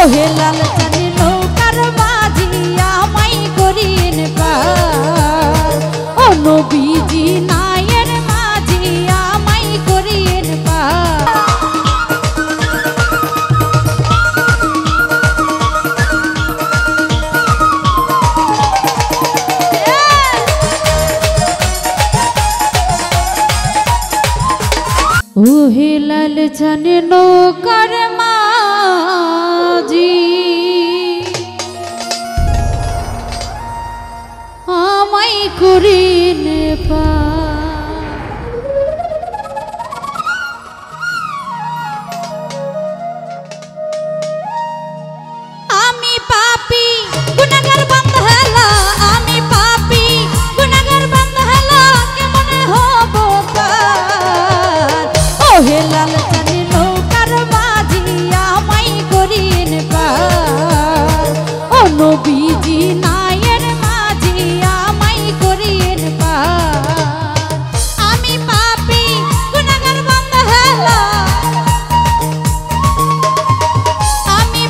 হে লাল চাঁদের নৌকার মাঝি আমায় করিয়েন পার ও নবীজি নায়ের মাঝি আমায় করিয়েন পার ও হে লাল চাঁদের নৌকার মাঝি আমায় করিয়েন পার আমি পাপী গুনাহগার বান্দা হেলা আমি পাপী গুনাহগার বান্দা হেলা কেমনে হব পার ও হে লাল চাঁদের নৌকার মাঝি আমায় করিয়েন পার ও নবীজি নায়ের মাঝি আমায় করিয়েন পার আমি পাপী গুনাহগার বান্দা হেলা আমি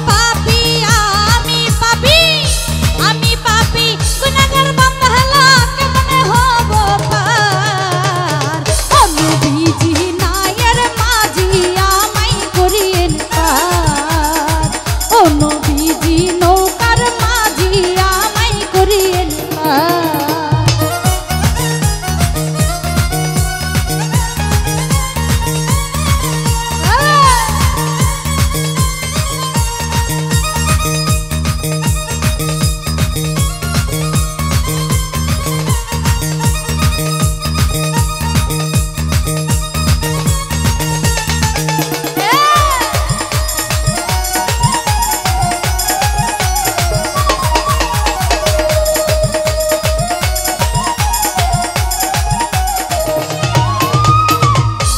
পাপী গুনাহগার বান্দা হেলা কেমনে হব পার ও নবীজি নায়ের মাঝি আমায় করিয়েন পার ও নবীজি নৌকার মাঝি আমায় করিয়েন পার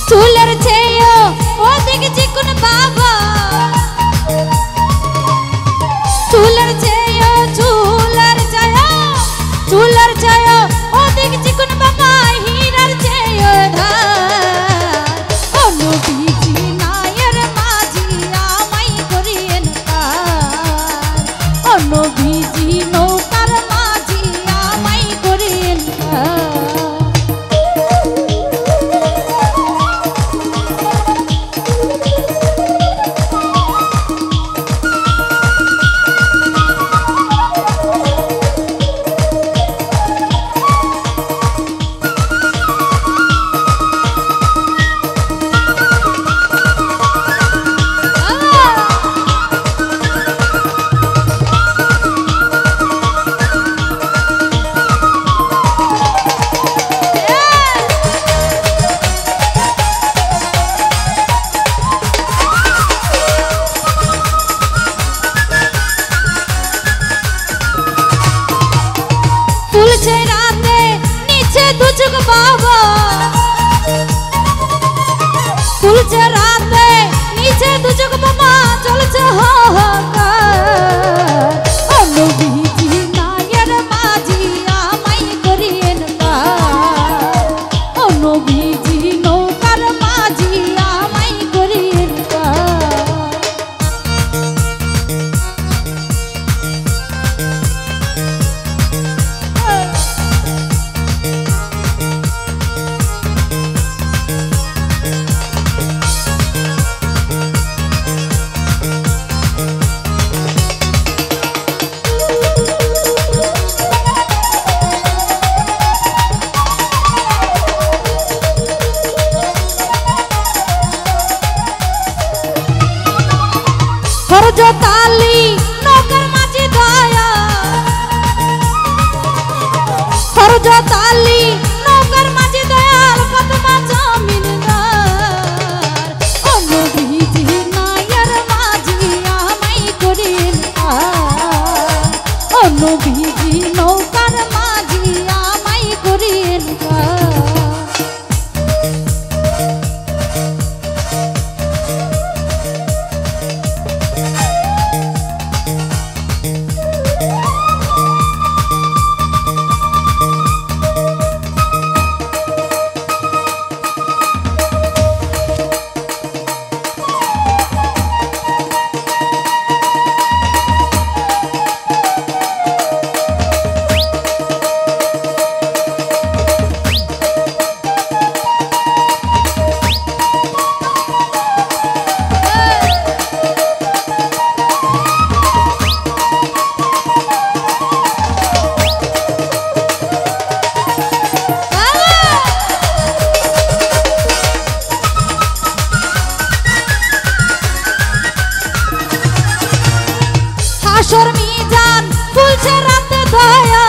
চুলের চেয়ে অধিক চিকন বাবা চুলের চেয়ে অধিক চিকন বাবা হীরার চেয়ে ধার ও নবীজি নায়ের মাঝি আমায় করিয়েন পার ও নবীজি নৌকার মাঝি আমায় করিয়েন পার তুলছে রাতে নিচে দুচুক বাবা তুলছে রাতে নিচে দুচুক বাবা চলছে হাহাকার ও নবীজি নায়ের মাঝি আমায় করিয়েন পার ও নবীজি নৌকার মাঝি আমায় করিয়েন পার হরজতালি নৌকার মাঝি দয়া হরজতালি নৌকার মাঝি দয়াল ফাতেমা জমিনদার ও নবীজি নায়ের মাঝি আমায় করিয়েন পার ও নবীজি নৌকার মাঝি আমায় করিয়েন পার হাসর মিজান ফুলছে রাতে দয়া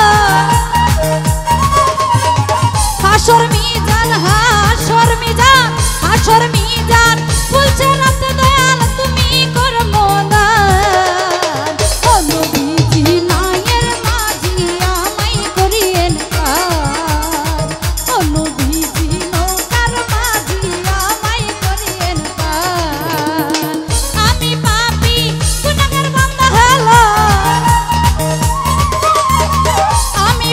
হাসর মিজান হাসর মিজান ফুলছে রাতে দয়াল তুমি করমো দান ও নবীজি নায়ের মাঝি আমায় করিয়েন পার ও নবীজি নৌকার মাঝি আমায় করিয়েন পার আমি পাপী গুনাহগার বান্দা হলো আমি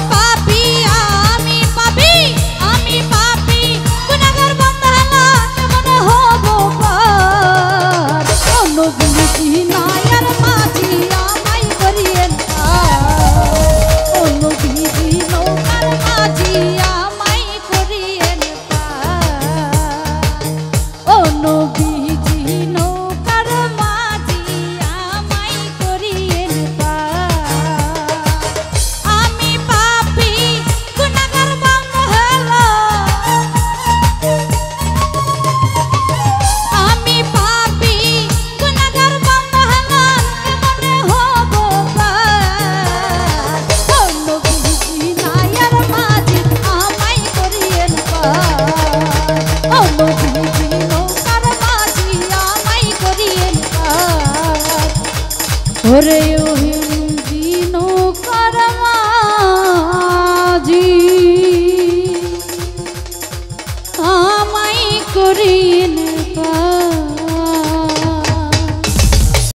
পাপী গুনাহগার বান্দা হলো কেমন হব পার ও নবীজি নায়ের মাঝি আমায় করিয়েন পার ও নবীজি নৌকার মাঝি আমায় করিয়েন পার ও নবীজি নৌকার মাঝি আমায় করিয়েন পার আমি পাপী গুনাহগার বান্দা হলো আমি পাপী গুনাহগার বান্দা হলো কেমনে হব পার ও নবীজি নায়ের মাঝি আমায় করিয়েন পার ও নবীজি নৌকার মাঝি আমায় করিয়েন পার ওরে